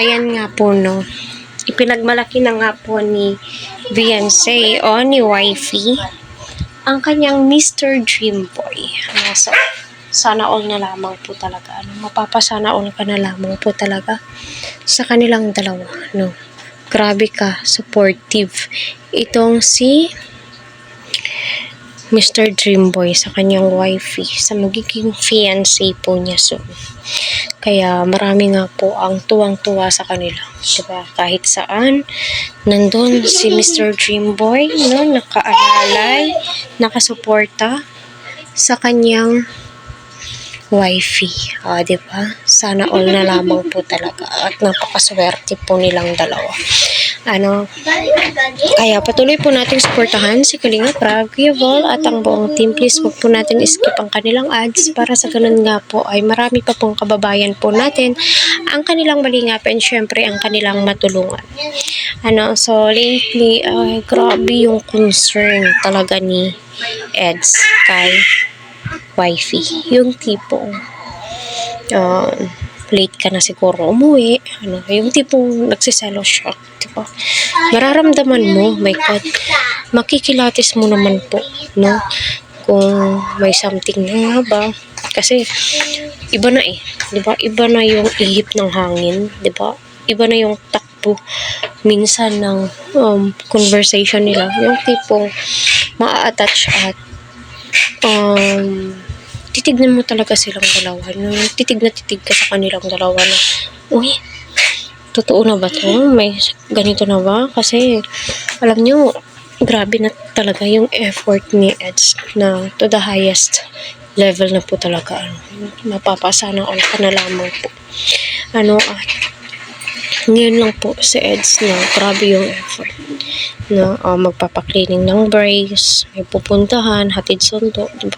Ayan nga po, no. Ipinagmalaki na nga po ni Beyonce o ni Wifey ang kanyang Mr. Dream Boy. So, sana all na lamang po talaga. Mapapasana all ka na lamang po talaga sa kanilang dalawa. No? Grabe ka, supportive. Itong si Mr. Dream Boy sa kanyang wifey, sa magiging fiancé po niya soon. Kaya marami nga po ang tuwang-tuwa sa kanila. Diba? Kahit saan, nandun si Mr. Dream Boy, no? Nakaalalay, nakasuporta sa kanyang wifey. Diba? Sana all na lamang po talaga. At napakaswerte po nilang dalawa. Kaya patuloy po natin suportahan si Kalinga Prab, Kuya Vol, at ang buong team. Please wag po natin skip ang kanilang ads para sa ganun nga po ay marami pa pong kababayan po natin ang kanilang malingap and syempre ang kanilang matulungan. So lately, grabe yung concern talaga ni Eds kay wifey. Yung tipong late ka na siguro umuwi, yung tipong nagsiselo siya, diba? Mararamdaman mo, my God, makikilatis mo naman po, no? Kung may something na nga ba, kasi iba na diba? Iba na yung ihip ng hangin, diba? Iba na yung takbo minsan ng conversation nila, yung tipong maa-attach at titignan mo talaga silang dalawa. No? Titig na titig ka sa kanilang dalawa na, uy, totoo na ba to? May ganito na ba? Kasi, alam nyo, grabe na talaga yung effort ni Eds na to the highest level na po talaga. Mapapasana all ka na lamang po. Ngayon lang po si Eds na grabe yung effort na magpapaklining ng brace, may pupuntahan, hatid sundo, diba?